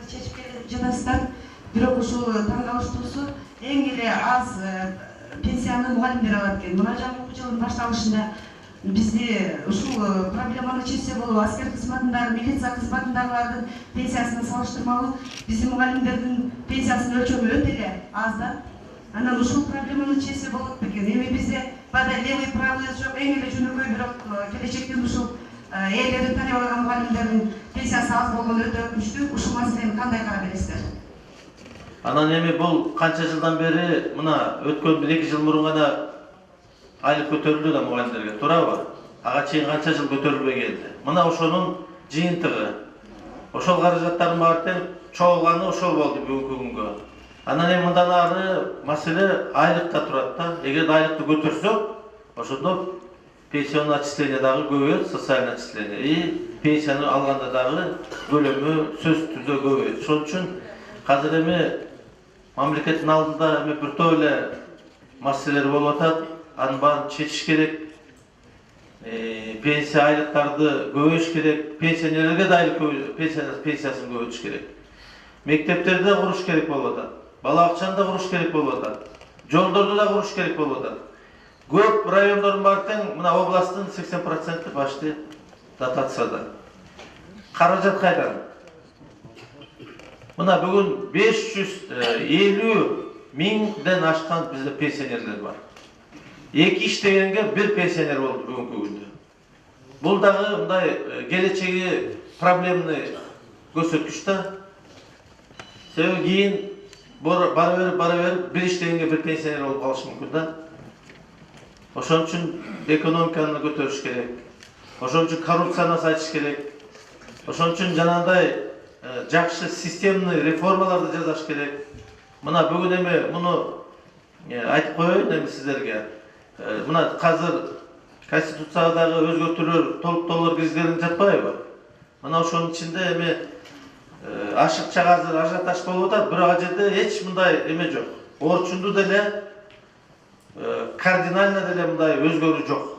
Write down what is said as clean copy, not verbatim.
чечип жатасыздар. Бирок ушул тандалыштуусу эң эле аз пенсияны мугалимдер алат экен. Мына жаңы окуу жылынын башталышында бизди ушул проблеманы чечсе болот. Аскер кызматындагы, милиция кызматындагылардын пенсиясына салыштырмалуу биздин мугалимдердин пенсиясынын өлчөмү өтө эле аз да. Анан ушул проблеманы чечсе болот бекен. Эми бизде бада левый правый жок, эң эле жөнөкөй, бирок келечектен ушул ээлерин танип алган мугалимдердин пенсиясы аз болгону өтө өкүнүчтүү. Ушул маселени кандай карап бересиздер? Анан эми бул канча жылдан бери мына өткөн 1-2 жыл мурун гана айлык көтөрүлдү да мугалимдерге, туурабы? Ага чейин канча жыл көтөрүлбөй келди. Мына ошонун жыйынтыгы. Ошол каражаттардын баары тең чогулганы ошол болду бүгүнкү күнгө. Анан эми мындан ары маселе айлыкта турат да. Эгер айлыкты көтөрсөк, ошондо пенсионный отчисление дагы көбөйөт, социальный отчисление. И пенсияны алганда дагы көлөмү сөзсүз түрдө көбөйөт. Ошон үчүн азыр эми мамлекеттин алдында эми бир топ эле маселелер болуп атат. Анын баарын чечиш керек. Пенсия айлыктарды көбөйүш керек. Пенсионерлерге да айлык пенсиясын көбөйтүш керек. Мектептерди куруш керек болуп атат. Бала бакчаны да куруш керек болуп атат. Жолдорду да куруш керек болуп атат. Көп райондордун баары тең мына областтын 80% почти дотацияда. Каражат кайдан? Мына бүгүн 550 миңден ашкан бизде пенсионерлер бар. 2 иштегенге 1 пенсионер болду бүгүнкү күндө. Бул дагы мындай келечеги проблемный көрсөткүч да. Себеби кийин бара берип 1 иштегенге 1 пенсионер болуп калышы мүмкүн да. Ошон үчүн экономиканы көтөрүш керек. Ошон үчүн коррупцияны азайтыш керек. Ошон үчүн жанагындай жакшы системный реформаларды жасаш керек. Мына бүгүн эми муну айтып коеюн эми сиздерге. Мына азыр конституцияга дагы өзгөртүүлөр, толуктоолор киргизилген жатпайбы? Мына ошонун ичинде эми ашыкча азыр ажиотаж болуп атат, бирок ал жерде эч мындай эме жок. Орчунду деле кардинально деле мындай өзгөрүү жок.